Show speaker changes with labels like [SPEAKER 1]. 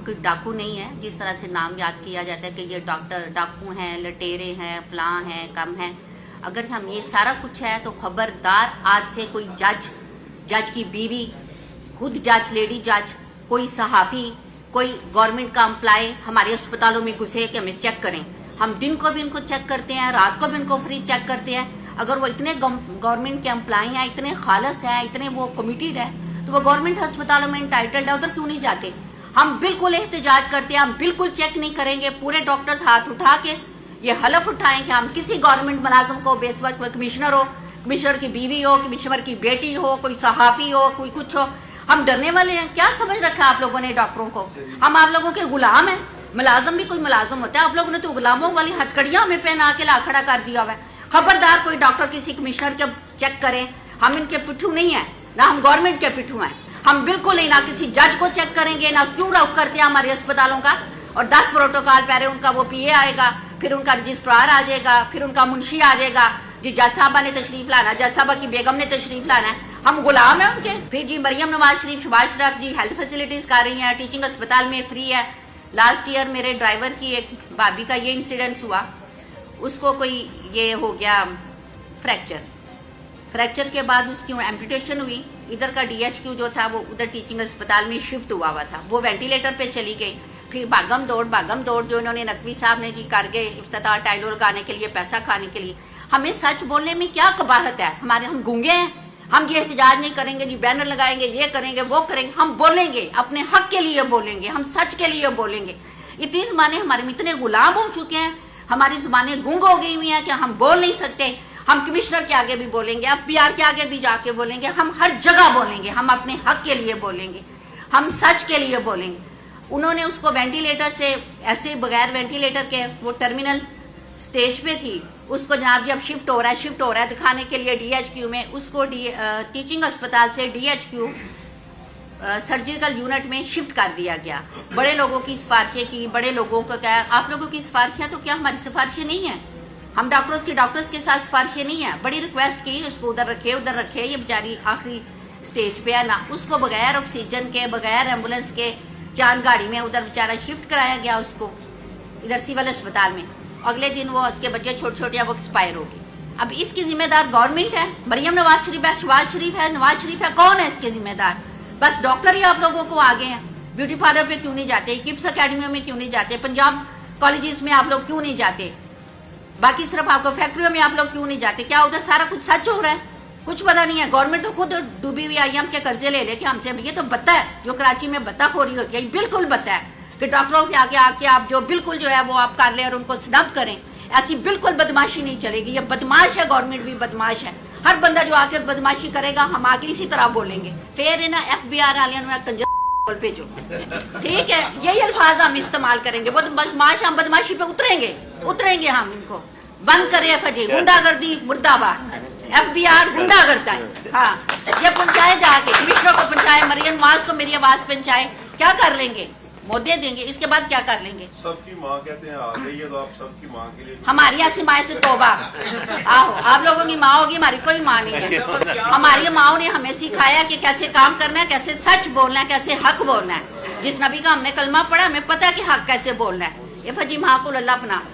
[SPEAKER 1] कोई डाकू नहीं है जिस तरह से नाम याद किया जाता है कि ये डॉक्टर डाकू हैं, लटेरे हैं, फलां हैं, कम हैं। अगर हम ये सारा कुछ है तो खबरदार आज से कोई जज की बीवी, खुद जज, लेडी जज, कोई सहाफ़ी, कोई गवर्नमेंट का एम्प्लॉय हमारे अस्पतालों में घुसे कि हमें चेक करें। हम दिन को भी इनको चेक करते हैं, रात को भी इनको फ्री चेक करते हैं। अगर वो इतने गवर्नमेंट के एम्प्लॉय हैं, इतने खालस हैं, इतने वो कमिटेड है, तो वो गवर्नमेंट अस्पतालों में इंटाइटल्ड है, उधर क्यों नहीं जाते? हम बिल्कुल एहतजाज करते हैं, हम बिल्कुल चेक नहीं करेंगे। पूरे डॉक्टर्स हाथ उठा के ये हलफ उठाएं कि हम किसी गवर्नमेंट मुलाजिम को, बेशक कमिश्नर हो, कमिश्नर की बीवी हो, कमिश्नर की बेटी हो, कोई सहाफ़ी हो, कोई कुछ हो, हम डरने वाले हैं? क्या समझ रखा है आप लोगों ने डॉक्टरों को? हम आप लोगों के गुलाम हैं। मुलाजिम भी कोई मुलाजिम होता है, आप लोगों ने तो गुलामों वाली हथकड़ियाँ हमें पहना के ला खड़ा कर दिया हुआ है। खबरदार कोई डॉक्टर किसी कमिश्नर के चेक करें। हम इनके पिट्ठू नहीं है, ना हम गवर्नमेंट के पिट्ठू हैं। हम बिल्कुल नहीं, ना किसी जज को चेक करेंगे, ना क्यों रख करते हैं हमारे अस्पतालों का। और 10 प्रोटोकॉल पहले उनका वो पीए आएगा, फिर उनका रजिस्ट्रार आ जाएगा, फिर उनका मुंशी आ जाएगा जी, जज साहबा ने तशरीफ लाना, जज साहबा की बेगम ने तशरीफ लाना है, हम गुलाम हैं उनके। फिर जी मरियम नवाज शरीफ, शबाज शरीफ जी हेल्थ फैसिलिटीज कर रही हैं, टीचिंग अस्पताल में फ्री है। लास्ट ईयर मेरे ड्राइवर की एक भाभी का ये इंसिडेंस हुआ, उसको कोई ये हो गया फ्रैक्चर के बाद उसकी एम्पुटेशन हुई। इधर का DHQ जो था वो उधर टीचिंग अस्पताल में शिफ्ट हुआ था, वो वेंटिलेटर पे चली गई। फिर भागम दौड़ जो इन्होंने नकवी साहब ने जी कर गए इफ्तिताह टाइलो लगाने के लिए, पैसा खाने के लिए। हमें सच बोलने में क्या कबाहत है? हम गूंगे हैं? हम ये एहतजाज नहीं करेंगे जी, बैनर लगाएंगे, ये करेंगे, वो करेंगे। हम बोलेंगे, अपने हक के लिए बोलेंगे, हम सच के लिए बोलेंगे। इतनी ज़बानें हमारे में इतने गुलाम हो चुके हैं, हमारी ज़बानें गूंग हो गई हुई हैं कि हम बोल नहीं सकते। हम कमिश्नर के आगे भी बोलेंगे, FBR के आगे भी जाके बोलेंगे, हम हर जगह बोलेंगे, हम अपने हक के लिए बोलेंगे, हम सच के लिए बोलेंगे। उन्होंने उसको वेंटिलेटर से ऐसे बगैर वेंटिलेटर के, वो टर्मिनल स्टेज पे थी, उसको जनाब जब शिफ्ट हो रहा है दिखाने के लिए DHQ में, उसको टीचिंग अस्पताल से DHQ सर्जिकल यूनिट में शिफ्ट कर दिया गया। बड़े लोगों की सिफारिशें की, बड़े लोगों को क्या, आप लोगों की सिफारिशें तो क्या हमारी सिफारिशें नहीं हैं? हम डॉक्टर्स के साथ सिफारिशें नहीं है। बड़ी रिक्वेस्ट की उसको उधर रखे, ये बेचारी आखिरी स्टेज पे है ना, उसको बगैर ऑक्सीजन के, बगैर एम्बुलेंस के जान गाड़ी में उधर बेचारा शिफ्ट कराया गया उसको इधर सिविल अस्पताल में। अगले दिन वो उसके बच्चे छोटे वो एक्सपायर हो गए। अब इसकी जिम्मेदार गवर्नमेंट है, मरियम नवाज शरीफ है, शहबाज शरीफ है, नवाज शरीफ है, कौन है इसके जिम्मेदार? बस डॉक्टर ही आप लोगों को आगे हैं। ब्यूटी पार्लर पे क्यों नहीं जाते? किप्स अकेडमियों में क्यों नहीं जाते? पंजाब कॉलेजेस में आप लोग क्यों नहीं जाते? बाकी सिर्फ आपको फैक्ट्रियों में आप लोग क्यों नहीं जाते? क्या उधर सारा कुछ सच हो रहा है? कुछ पता नहीं है। गवर्नमेंट तो खुद डूबी हुई IM के कर्जे ले लेके हमसे, ये तो बता है जो कराची में बता खोरी होती है, बिल्कुल बता है कि डॉक्टरों के आके आप जो बिल्कुल जो है वो आप कर लें और उनको स्नब करें। ऐसी बिल्कुल बदमाशी नहीं चलेगी। ये बदमाश है, गवर्नमेंट भी बदमाश है। हर बंदा जो आके बदमाशी करेगा हम आके इसी तरह बोलेंगे। फिर ना FBR वाले बोल भेजो, ठीक है? यही अल्फाज हम इस्तेमाल करेंगे। बदमाश, हम बदमाशी पे उतरेंगे हम इनको बंद करें। FJ गुंडागर्दी मुर्दाबाद, FBR गुंडा करता है। हाँ, ये पहुंचाए जाके, कमिश्नर को पहुंचाए, मरियम नवाज को मेरी आवाज पहुंचाए। क्या कर लेंगे? मुद्दे देंगे, इसके बाद क्या कर लेंगे?
[SPEAKER 2] सबकी माँ कहते हैं आ गई है, तो आप सबकी माँ के लिए
[SPEAKER 1] हमारी ऐसी माँ से तौबा। आओ, आप लोगों की माँ होगी, हमारी कोई माँ नहीं है। हमारी माँ ने हमें सिखाया कि कैसे काम करना है, कैसे सच बोलना है, कैसे हक बोलना है। जिस नबी का हमने कलमा पढ़ा, हमें पता है कि हक कैसे बोलना है। FJ माँ को अल्लाह अपना